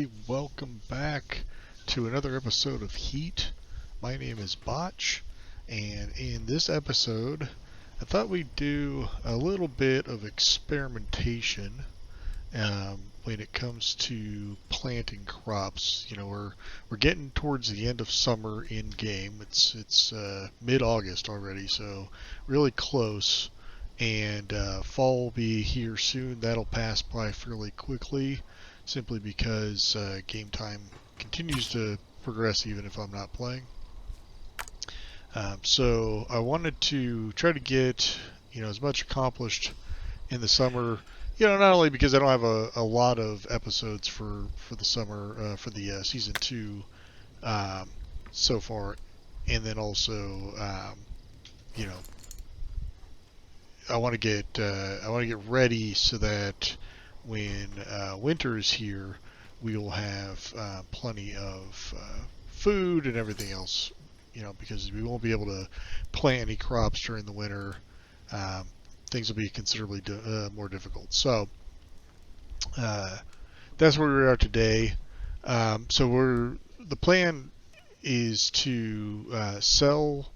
everybody, welcome back to another episode of Heat. My name is Botch, and in this episode, I thought we'd do a little bit of experimentation when it comes to planting crops. You know, we're getting towards the end of summer in game. It's mid-August already, so really close. And fall will be here soon. That'll pass by fairly quickly, simply because game time continues to progress even if I'm not playing. So I wanted to try to get as much accomplished in the summer. Not only because I don't have a lot of episodes for the summer for the season 2 so far, and then also you know I want to get ready so that when winter is here, we will have plenty of food and everything else. Because we won't be able to plant any crops during the winter. Things will be considerably more difficult. So that's where we are today. The plan is to sell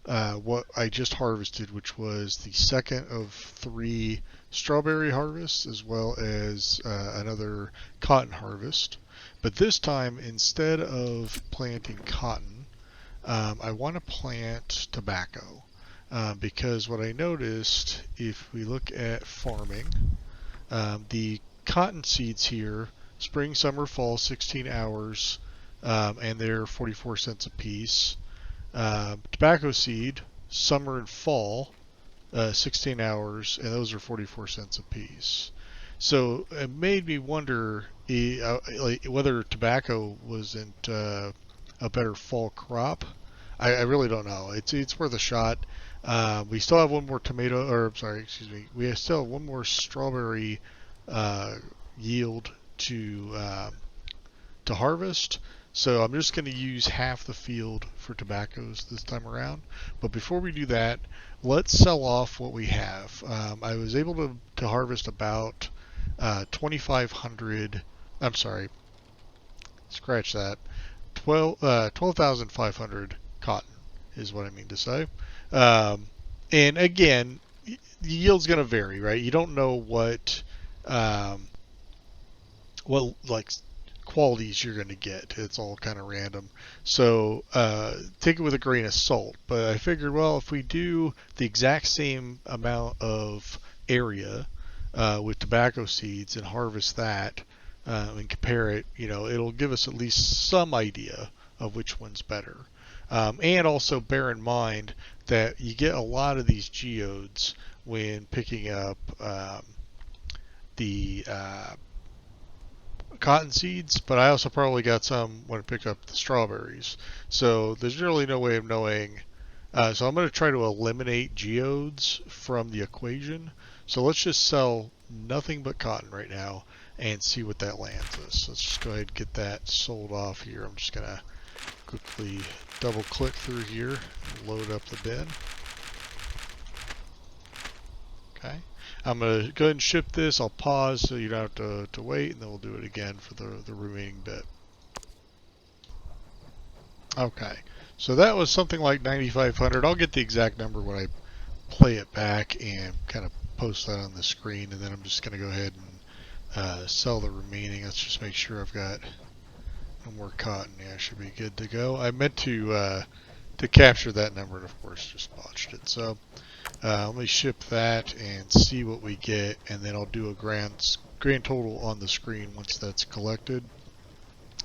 what I just harvested, which was the second of 3 strawberry harvests, as well as another cotton harvest. But this time, instead of planting cotton, I want to plant tobacco, because what I noticed, if we look at farming, the cotton seeds here, spring, summer, fall, 16 hours, and they're 44 cents a piece. Tobacco seed, summer and fall, 16 hours, and those are 44 cents a piece. So it made me wonder whether tobacco wasn't a better fall crop. I really don't know. It's worth a shot. We still have one more we still have one more strawberry yield to harvest. So I'm just going to use half the field for tobaccos this time around. But before we do that, let's sell off what we have. I was able to harvest about 2,500. I'm sorry. Scratch that. 12,500 cotton is what I mean to say. And again, the yield's going to vary, right? You don't know what qualities you're going to get. It's all kind of random. So take it with a grain of salt. But I figured, well, if we do the exact same amount of area with tobacco seeds and harvest that and compare it, it'll give us at least some idea of which one's better. And also bear in mind that you get a lot of these geodes when picking up the cotton seeds, but I also probably got some when I pick up the strawberries. So there's really no way of knowing. So I'm going to try to eliminate geodes from the equation. So let's just sell nothing but cotton right now and see what that lands us. Let's just go ahead and get that sold off here. I'm just going to quickly double click through here, load up the bin. Okay. I'm going to go ahead and ship this. I'll pause so you don't have to wait, and then we'll do it again for the remaining bit. Okay. So that was something like 9,500. I'll get the exact number when I play it back and kind of post that on the screen, and then I'm just going to go ahead and sell the remaining. Let's just make sure I've got no more cotton. Yeah, should be good to go. I meant to capture that number, and of course just botched it. So let me ship that and see what we get, and then I'll do a grand total on the screen once that's collected.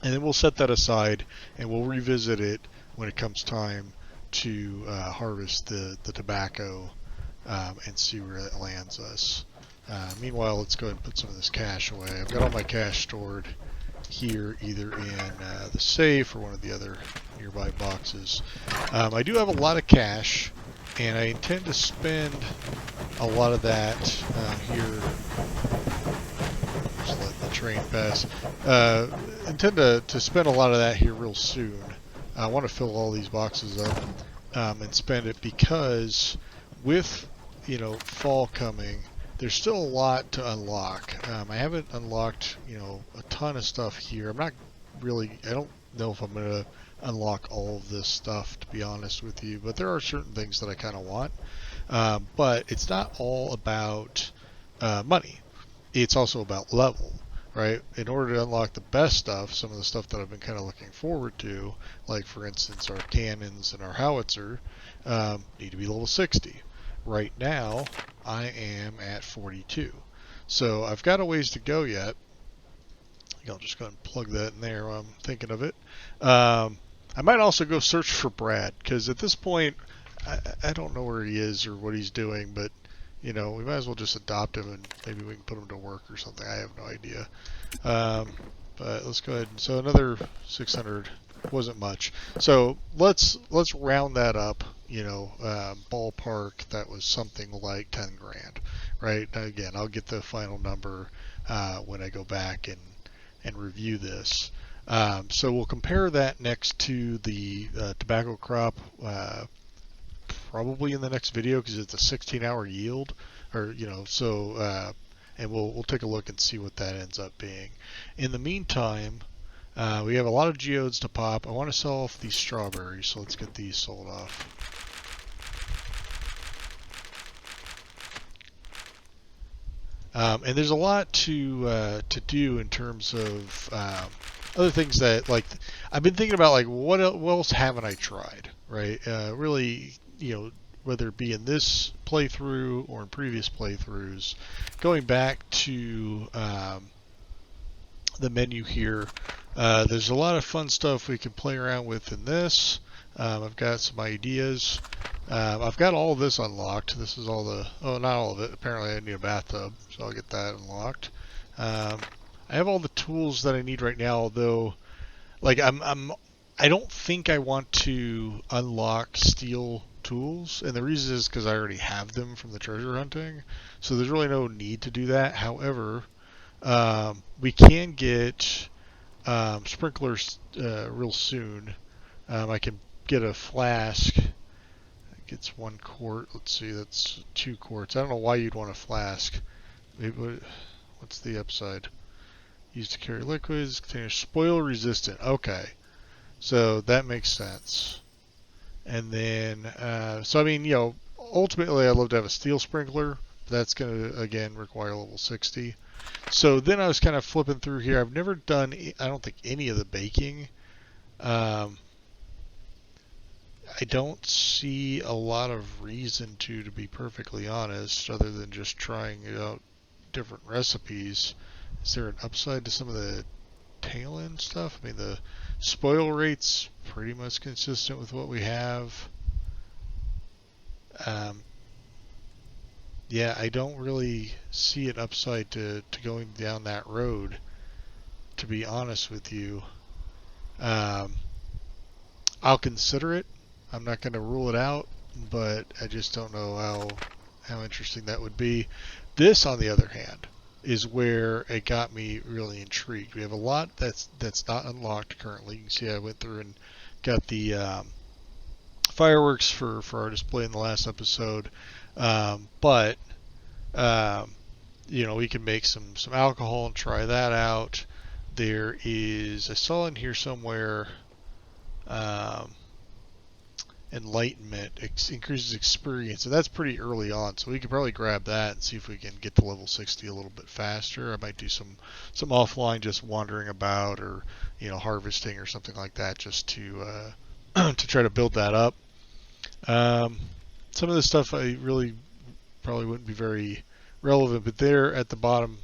And then we'll set that aside, and we'll revisit it when it comes time to harvest the tobacco and see where it lands us. Meanwhile, let's go ahead and put some of this cash away. I've got all my cash stored here, either in the safe or one of the other nearby boxes. I do have a lot of cash, and I intend to spend a lot of that here. Just let the train pass. Intend to spend a lot of that here real soon. I want to fill all these boxes up and spend it, because with fall coming, there's still a lot to unlock. I haven't unlocked a ton of stuff here. I don't know if I'm going to unlock all of this stuff, to be honest with you, but there are certain things that I kind of want. But it's not all about money. It's also about level, right? In order to unlock the best stuff, some of the stuff that I've been kind of looking forward to, like for instance our cannons and our howitzer, need to be level 60. Right now, I am at 42. So I've got a ways to go yet. I'll just go ahead and plug that in there while I'm thinking of it. I might also go search for Brad, because at this point, I don't know where he is or what he's doing, but we might as well just adopt him and maybe we can put him to work or something. I have no idea. But let's go ahead. So another 600 wasn't much. So let's round that up. Ballpark, that was something like 10 grand, right? Again, I'll get the final number when I go back and review this. So we'll compare that next to the tobacco crop, probably in the next video, because it's a 16-hour yield, or and we'll take a look and see what that ends up being. In the meantime, we have a lot of geodes to pop. I want to sell off these strawberries, so let's get these sold off. And there's a lot to do in terms of other things that, like, I've been thinking about, like, what else haven't I tried, right? Really, whether it be in this playthrough or in previous playthroughs, going back to the menu here, there's a lot of fun stuff we can play around with in this. I've got some ideas. I've got all of this unlocked. This is all not all of it. Apparently I need a bathtub, so I'll get that unlocked. I have all the tools that I need right now, although, like, I don't think I want to unlock steel tools, and the reason is because I already have them from the treasure hunting, so there's really no need to do that. However, we can get sprinklers real soon. I can get a flask. It gets 1 quart. Let's see, that's 2 quarts. I don't know why you'd want a flask. Maybe, what's the upside? Used to carry liquids, container spoil resistant. Okay, so that makes sense. And then, so I mean, ultimately I'd love to have a steel sprinkler. That's going to, again, require level 60. So then I was kind of flipping through here. I've never done, I don't think, any of the baking. I don't see a lot of reason to be perfectly honest, other than just trying out different recipes. Is there an upside to some of the tail end stuff? I mean, the spoil rate's pretty much consistent with what we have. Yeah, I don't really see an upside to going down that road, to be honest with you. I'll consider it. I'm not going to rule it out, but I just don't know how interesting that would be. This, on the other hand, is where it got me really intrigued. We have a lot that's not unlocked currently. You can see I went through and got the fireworks for our display in the last episode, but we can make some alcohol and try that out. There is, I saw in here somewhere, enlightenment increases experience, and that's pretty early on, so we could probably grab that and see if we can get to level 60 a little bit faster. I might do some offline, just wandering about, or harvesting or something like that, just to to try to build that up. Some of the stuff I really probably wouldn't be very relevant, but there at the bottom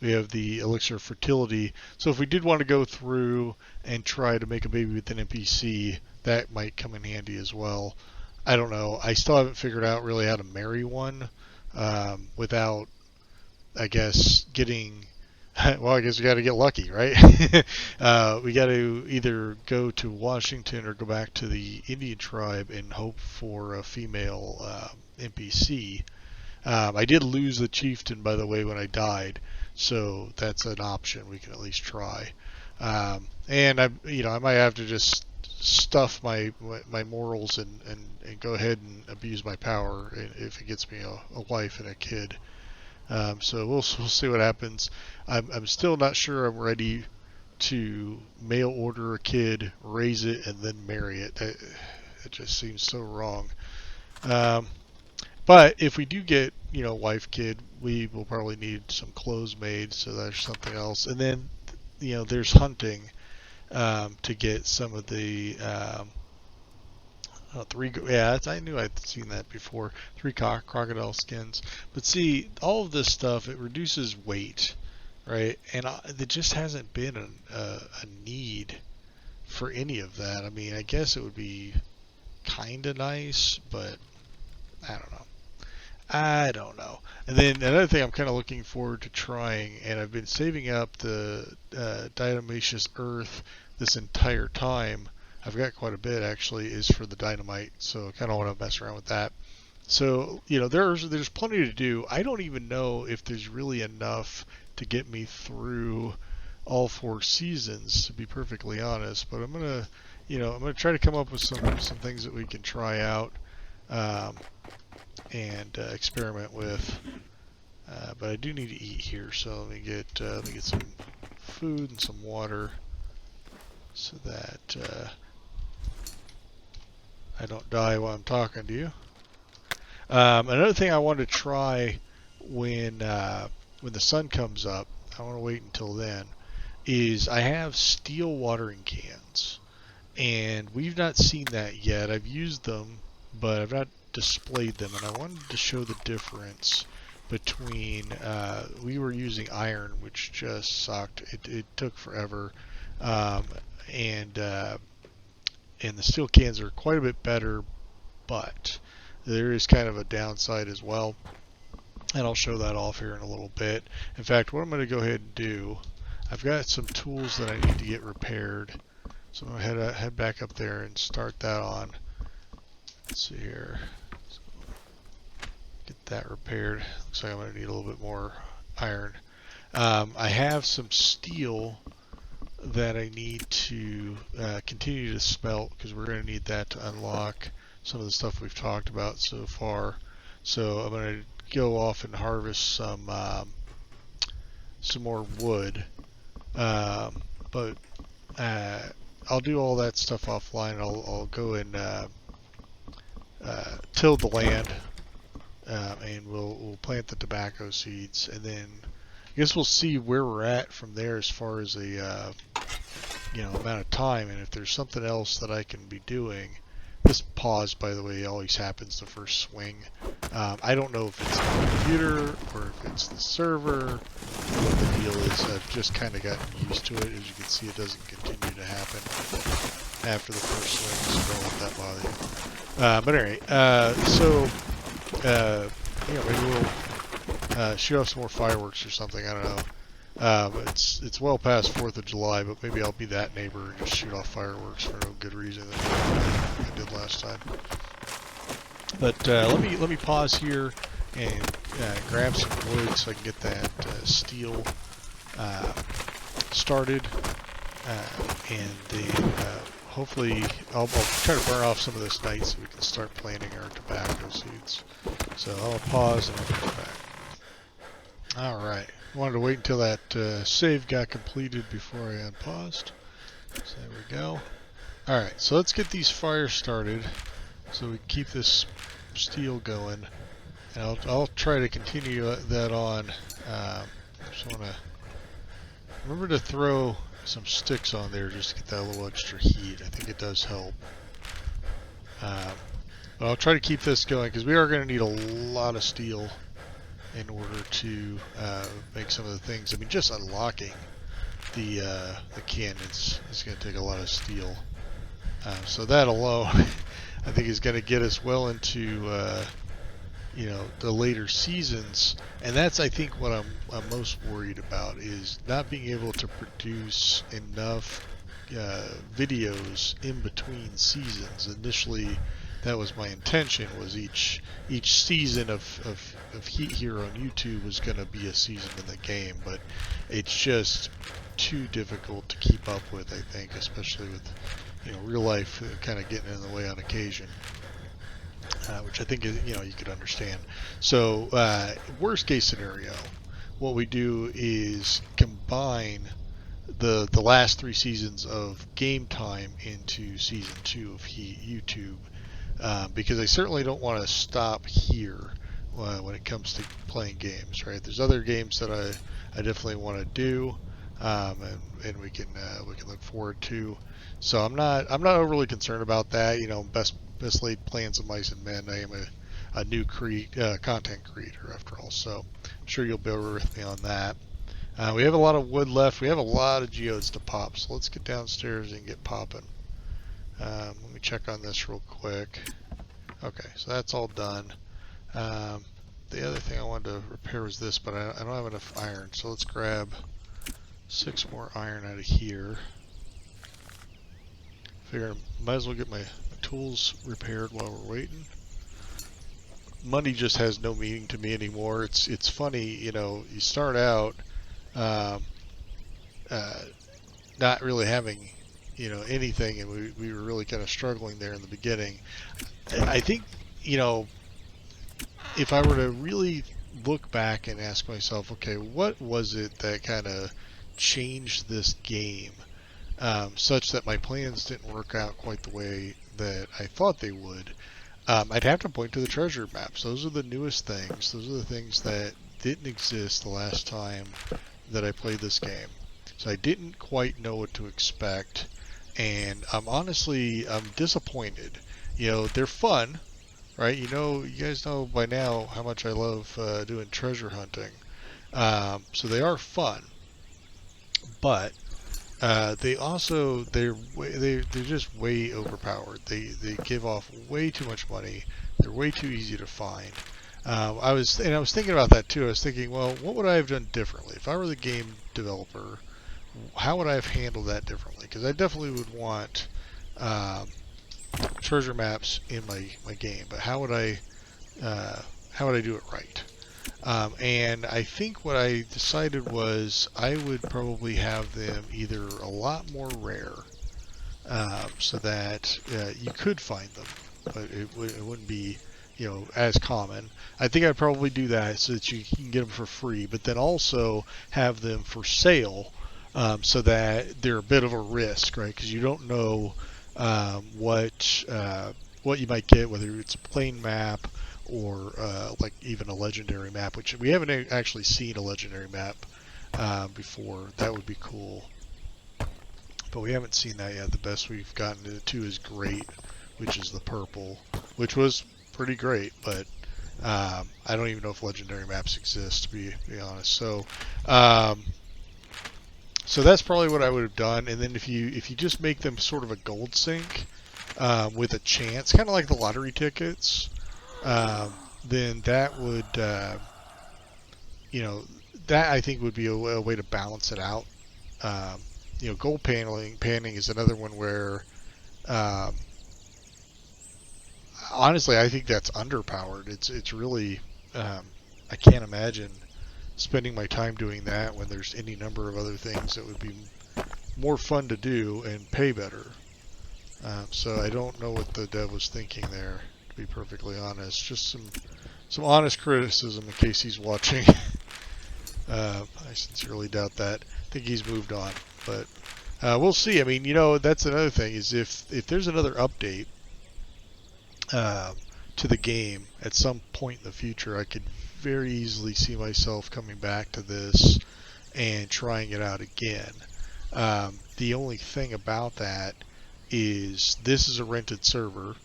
we have the elixir of fertility. So if we did want to go through and try to make a baby with an NPC, that might come in handy as well. I don't know. I still haven't figured out really how to marry one without, I guess, getting... Well, I guess we got to get lucky, right? We got to either go to Washington or go back to the Indian tribe and hope for a female NPC. I did lose the chieftain, by the way, when I died, so that's an option we can at least try. And I might have to just stuff my morals and go ahead and abuse my power if it gets me a wife and a kid. So we'll see what happens. I'm still not sure I'm ready to mail order a kid, raise it, and then marry it. It just seems so wrong. But if we do get, wife, kid, we will probably need some clothes made, so that's something else. And then, there's hunting to get some of the I knew I'd seen that before. 3 crocodile skins. But see, all of this stuff, it reduces weight, right? And there just hasn't been a need for any of that. I mean, I guess it would be kind of nice, but I don't know. I don't know. And then another thing I'm kind of looking forward to trying, and I've been saving up the diatomaceous earth this entire time. I've got quite a bit actually, is for the dynamite, so I kind of want to mess around with that. So, there's plenty to do. I don't even know if there's really enough to get me through all 4 seasons, to be perfectly honest. But I'm gonna try to come up with some things that we can try out and experiment with. But I do need to eat here, so let me get some food and some water so that I don't die while I'm talking to you. Another thing I want to try when the sun comes up, I want to wait until then, is I have steel watering cans. And we've not seen that yet. I've used them, but I've not displayed them. And I wanted to show the difference between, we were using iron, which just sucked. It took forever. And the steel cans are quite a bit better, but there is kind of a downside as well, and I'll show that off here in a little bit. In fact, what I'm going to go ahead and do, I've got some tools that I need to get repaired, so I'm going to head back up there and start that on. Let's see here. So get that repaired. Looks like I'm going to need a little bit more iron. I have some steel that I need to continue to smelt, because we're going to need that to unlock some of the stuff we've talked about so far. So I'm going to go off and harvest some more wood, but I'll do all that stuff offline. I'll go and till the land, and we'll plant the tobacco seeds, and then I guess we'll see where we're at from there as far as the amount of time, and if there's something else that I can be doing. This pause, by the way, always happens the first swing. I don't know if it's the computer or if it's the server, what the deal is. I've just kind of gotten used to it. As you can see, it doesn't continue to happen after the first swing, so don't let that bother you. But anyway, maybe we'll shoot off some more fireworks or something. I don't know. It's well past 4th of July, but maybe I'll be that neighbor and just shoot off fireworks for no good reason like I did last time. But let me pause here and grab some wood so I can get that steel started, and then hopefully I'll try to burn off some of this night so we can start planting our tobacco seeds. So I'll pause and I'll come back. All right. Wanted to wait until that save got completed before I unpaused. So there we go. Alright, so let's get these fires started so we can keep this steel going. And I'll try to continue that on. Just want to remember to throw some sticks on there just to get that little extra heat. I think it does help. But I'll try to keep this going because we are going to need a lot of steel in order to make some of the things. I mean, just unlocking the cannons is going to take a lot of steel. So that alone, I think, is going to get us well into the later seasons. And that's, I think, what I'm most worried about, is not being able to produce enough videos in between seasons. Initially, that was my intention, was each season of Heat here on YouTube was going to be a season in the game, but it's just too difficult to keep up with, I think, especially with real life kind of getting in the way on occasion, which I think is, you could understand. So worst case scenario, what we do is combine the last 3 seasons of game time into season 2 of YouTube, because I certainly don't want to stop here when it comes to playing games. Right? There's other games that I definitely want to do, and we can look forward to. So I'm not overly concerned about that. Best laid plans of mice and men. I am a new content creator after all, so I'm sure you'll bear with me on that. We have a lot of wood left. We have a lot of geodes to pop, so let's get downstairs and get popping. Let me check on this real quick. Okay, so that's all done. The other thing I wanted to repair was this, but I don't have enough iron, so let's grab 6 more iron out of here. Figure I might as well get my tools repaired while we're waiting. Money just has no meaning to me anymore. It's funny, you start out um, not really having anything, and we were really kind of struggling there in the beginning. I think if I were to really look back and ask myself, okay, what was it that kind of changed this game such that my plans didn't work out quite the way that I thought they would? I'd have to point to the treasure maps. Those are the newest things. Those are the things that didn't exist the last time that I played this game. So I didn't quite know what to expect, and I'm disappointed. They're fun, right? You guys know by now how much I love doing treasure hunting. So they are fun, but they're just way overpowered. They give off way too much money. They're way too easy to find. I was thinking about that too. I was thinking, well, what would I have done differently if I were the game developer? How would I have handled that differently? Because I definitely would want treasure maps in my game, but how would I do it right? And I think what I decided was I would probably have them either a lot more rare, so that you could find them, but it wouldn't be as common. I think I'd probably do that so that you can get them for free, but then also have them for sale, so that they're a bit of a risk, right? Because you don't know what you might get, whether it's a plain map or like even a legendary map, which we haven't actually seen a legendary map before. That would be cool, but we haven't seen that yet. The best we've gotten to is great, which is the purple, which was pretty great, but I don't even know if legendary maps exist, to be honest. So that's probably what I would have done. And then if you just make them sort of a gold sink with a chance, kind of like the lottery tickets, then that would that I think would be a way to balance it out. Gold panning is another one where honestly I think that's underpowered. It's really I can't imagine spending my time doing that when there's any number of other things that would be more fun to do and pay better. So I don't know what the dev was thinking there, to be perfectly honest. Just some honest criticism in case he's watching. I sincerely doubt that. I think he's moved on, but we'll see. I mean, that's another thing, is if there's another update to the game at some point in the future, I could very easily see myself coming back to this and trying it out again. The only thing about that is this is a rented server.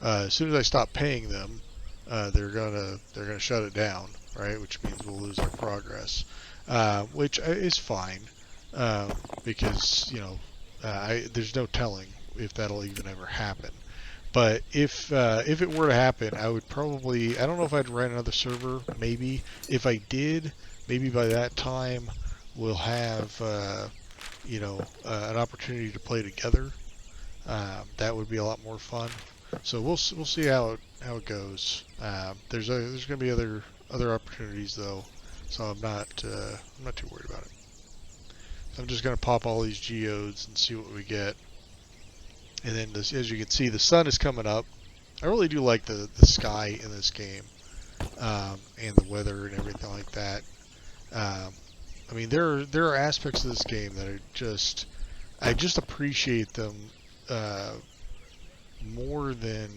As soon as I stop paying them, they're gonna shut it down, right? Which means we'll lose our progress, which is fine, because there's no telling if that'll even ever happen. But if it were to happen, I would probably, I don't know if I'd rent another server, maybe. If I did, maybe by that time we'll have an opportunity to play together. That would be a lot more fun. So we'll see how it goes. There's going to be other opportunities though, so I'm not too worried about it. So I'm just going to pop all these geodes and see what we get. And then, as you can see, the sun is coming up. I really do like the sky in this game, and the weather and everything like that. I mean, there are aspects of this game that are just I just appreciate them more than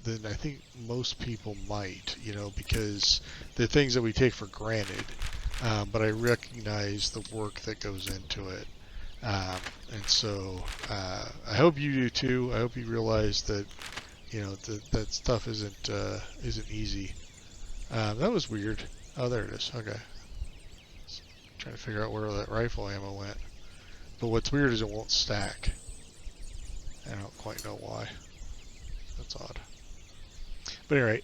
I think most people might, because they're things that we take for granted. But I recognize the work that goes into it. Um, and so I hope you do too. I hope you realize that that stuff isn't easy. That was weird. Oh, there it is. Okay. Trying to figure out where that rifle ammo went. But what's weird is it won't stack. I don't quite know why. That's odd. But anyway,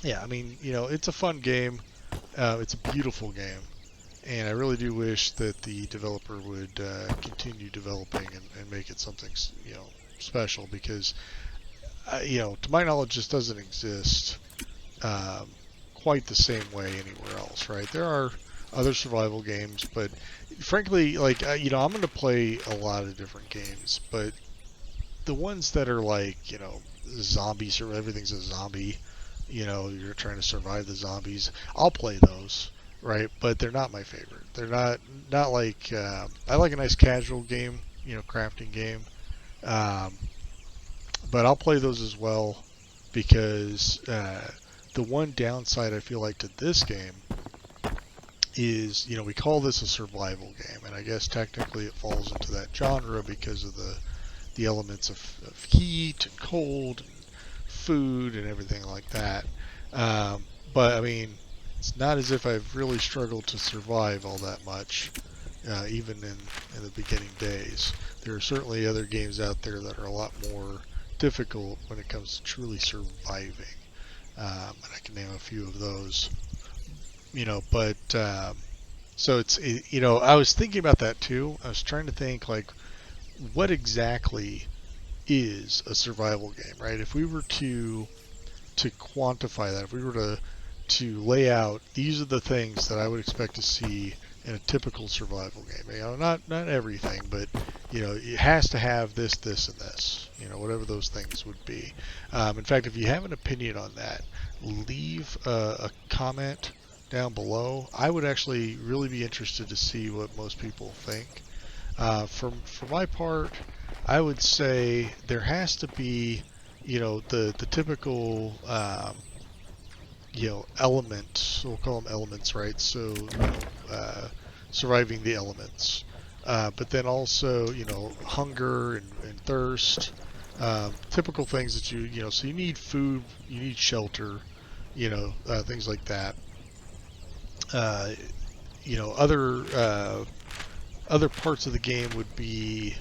yeah, I mean, it's a fun game. It's a beautiful game. And I really do wish that the developer would continue developing and make it something, special because, to my knowledge, this doesn't exist um, quite the same way anywhere else, right? There are other survival games, but frankly, like, I'm going to play a lot of different games, but the ones that are like, zombies or everything's a zombie, you're trying to survive the zombies, I'll play those, right? But they're not my favorite. They're not like, I like a nice casual game, crafting game. Um, but I'll play those as well because the one downside I feel like to this game is, we call this a survival game, and I guess technically it falls into that genre because of the elements of heat and cold and food and everything like that. But I mean, it's not as if I've really struggled to survive all that much, even in the beginning days. There are certainly other games out there that are a lot more difficult when it comes to truly surviving. And I can name a few of those. But so I was thinking about that too. I was trying to think like, what exactly is a survival game, right? If we were to quantify that, if we were to lay out, these are the things that I would expect to see in a typical survival game. Not everything, but it has to have this, this, and this. Whatever those things would be. In fact, if you have an opinion on that, leave a comment down below. I would actually really be interested to see what most people think. For my part, I would say there has to be, the typical, elements. We'll call them elements, right? So, surviving the elements. But then also, hunger and thirst. Typical things that so you need food, you need shelter, things like that. Other parts of the game would be,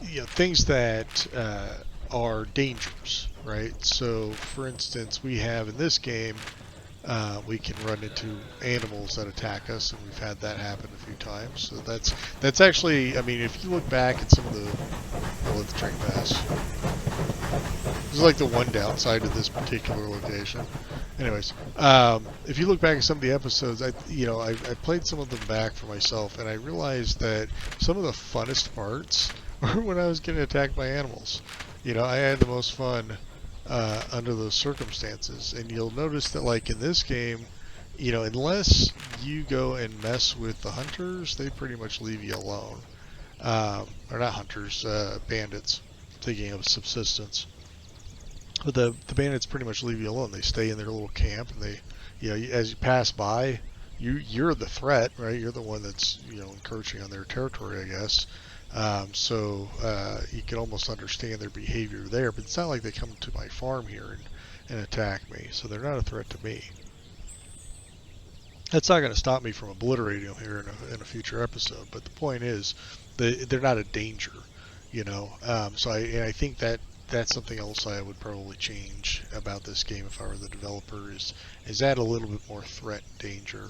things that are dangers, right? So, for instance, we have in this game, we can run into animals that attack us, and we've had that happen a few times. So that's actually, I mean, if you look back at some of the, I'll let the train pass. This is like the one downside of this particular location. Anyways, if you look back at some of the episodes, I played some of them back for myself, and I realized that some of the funnest parts were when I was getting attacked by animals. I had the most fun under those circumstances, and you'll notice that, like in this game, unless you go and mess with the hunters, they pretty much leave you alone. Or not hunters, bandits, thinking of subsistence. But the bandits pretty much leave you alone. They stay in their little camp, and they, as you pass by, you're the threat, right? You're the one that's encroaching on their territory, I guess. So you can almost understand their behavior there, but it's not like they come to my farm here and attack me. So they're not a threat to me. That's not going to stop me from obliterating them here in a future episode. But the point is, they're not a danger, So I think that's something else I would probably change about this game if I were the developer is add a little bit more threat and danger,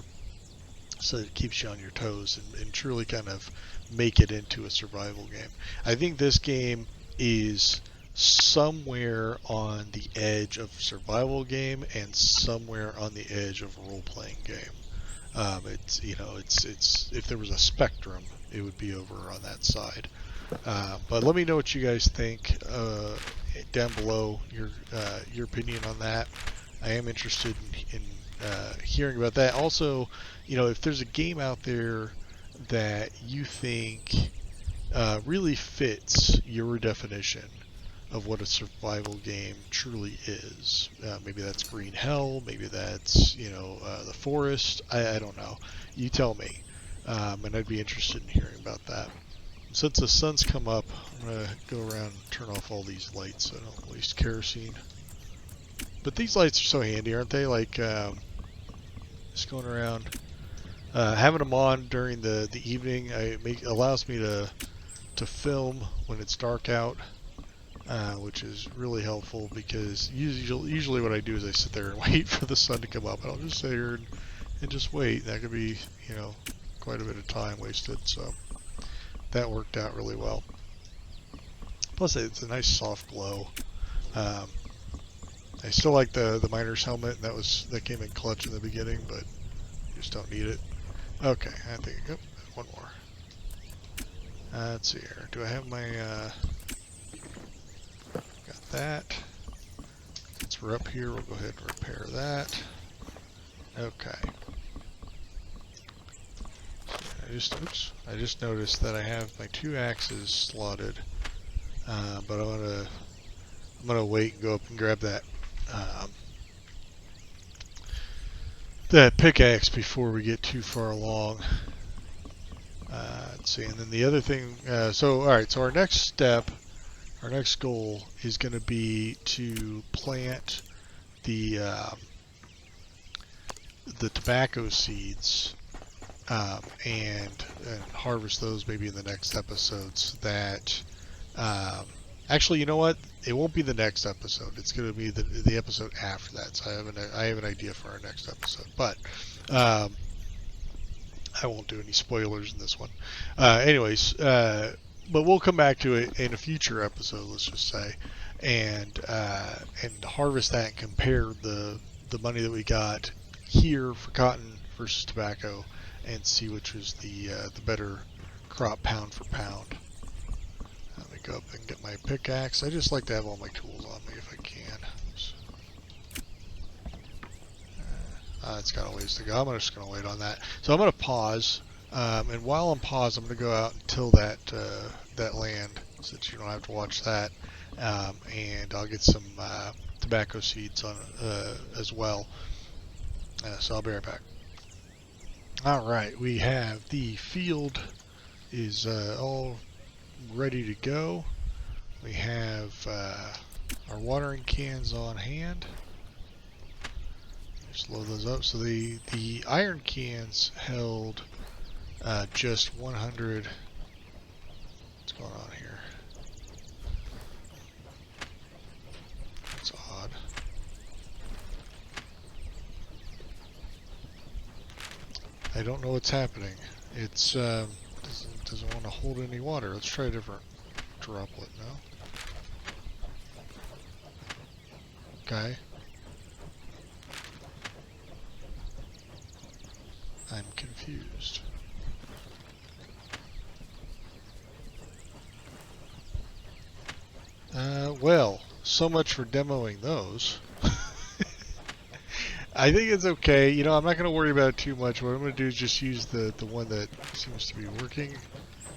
so that it keeps you on your toes and truly kind of make it into a survival game. I think this game is somewhere on the edge of survival game and somewhere on the edge of role-playing game. It's if there was a spectrum, it would be over on that side. But let me know what you guys think down below, your opinion on that. I am interested in hearing about that. Also, if there's a game out there that you think really fits your definition of what a survival game truly is. Maybe that's Green Hell, maybe that's, The Forest. I don't know. You tell me. And I'd be interested in hearing about that. Since the sun's come up, I'm going to go around and turn off all these lights so I don't waste kerosene. But these lights are so handy, aren't they? Like, just going around, having them on during the evening, allows me to film when it's dark out. Which is really helpful because usually what I do is I sit there and wait for the sun to come up. I'll just sit here and just wait. That could be, quite a bit of time wasted. So that worked out really well. Plus, it's a nice soft glow. I still like the miner's helmet. That came in clutch in the beginning, but you just don't need it. Okay, I think one more. Let's see here. Do I have my? Got that. Since we're up here, we'll go ahead and repair that. Okay. I just noticed that I have my 2 axes slotted, but I'm gonna wait and go up and grab that pickaxe before we get too far along. Let's see, and then the other thing. All right. So our next step. Our next goal is going to be to plant the tobacco seeds and harvest those maybe in the next episodes. Actually, you know what? It won't be the next episode. It's going to be the episode after that. So I have an idea for our next episode, but I won't do any spoilers in this one. Anyways. But we'll come back to it in a future episode, let's just say, and harvest that and compare the money that we got here for cotton versus tobacco, and see which was the better crop pound for pound. Let me go up and get my pickaxe. I just like to have all my tools on me if I can. It's got a ways to go. I'm just going to wait on that. So I'm going to pause. And while I'm paused, I'm going to go out and till that land, since you don't have to watch that, and I'll get some tobacco seeds on as well. So I'll be right back. All right, we have the field is all ready to go. We have our watering cans on hand. Just load those up. So the iron cans held just 100. What's going on here? That's odd. I don't know what's happening. It's doesn't want to hold any water. Let's try a different droplet now. Okay. I'm confused. Well, so much for demoing those. I think it's okay. I'm not going to worry about it too much. What I'm going to do is just use the one that seems to be working.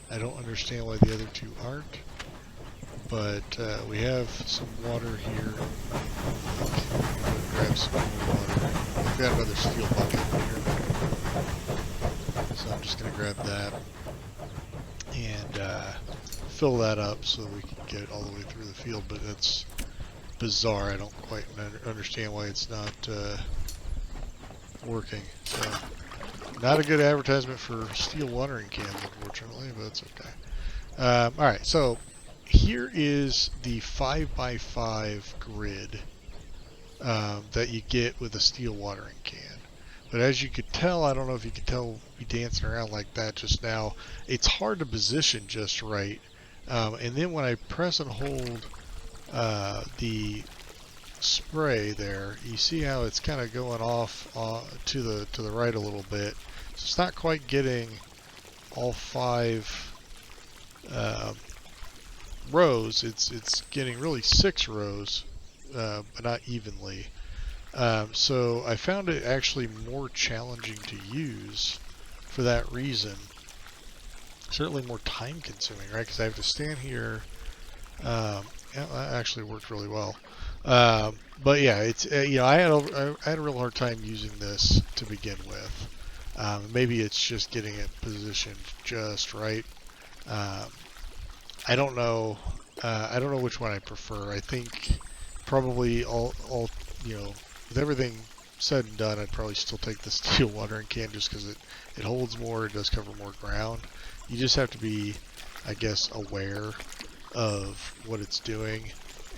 I don't understand why the other 2 aren't. But we have some water here. Grab some more water. I've got another steel bucket here. So I'm just going to grab that and fill that up so that we can get it all the way through the field. But that's bizarre. I don't quite understand why it's not working. So not a good advertisement for steel watering cans, unfortunately, but that's okay. Alright, so here is the 5x5 grid that you get with a steel watering can. But as you could tell, I don't know if you could tell me dancing around like that just now, it's hard to position just right. And then when I press and hold the spray there, you see how it's kind of going off to the right a little bit. So it's not quite getting all 5 rows. It's getting really 6 rows, but not evenly. So I found it actually more challenging to use for that reason. Certainly more time consuming, right? Because I have to stand here. Yeah, that actually worked really well. But yeah, it's I had a real hard time using this to begin with. Maybe it's just getting it positioned just right. Um, I don't know. I don't know which one I prefer. I think probably all with everything said and done, I'd probably still take the steel watering can just because it holds more, it does cover more ground. You just have to be, I guess, aware of what it's doing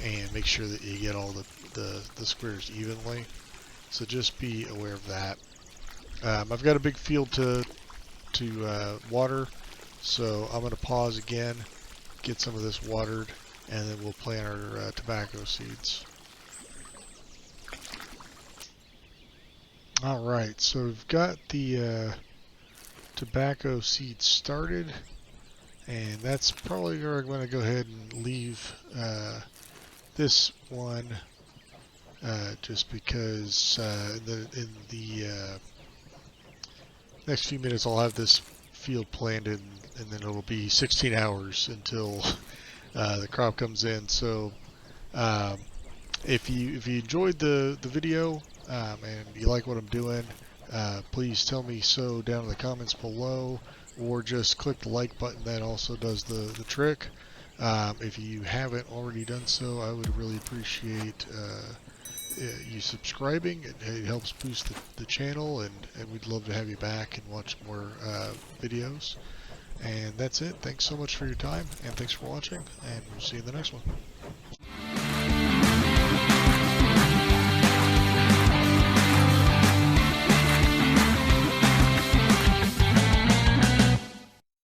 and make sure that you get all the squares evenly. So just be aware of that. I've got a big field to water, so I'm going to pause again, get some of this watered, and then we'll plant our tobacco seeds. Alright, so we've got the tobacco seeds started, and that's probably where I'm going to go ahead and leave this one just because in the next few minutes I'll have this field planted, and then it'll be 16 hours until the crop comes in. So um, if you enjoyed the video and you like what I'm doing, please tell me so down in the comments below, or just click the like button. That also does the trick. If you haven't already done so, I would really appreciate you subscribing. It helps boost the channel, and we'd love to have you back and watch more videos. And that's it. Thanks so much for your time, and thanks for watching, and we'll see you in the next one.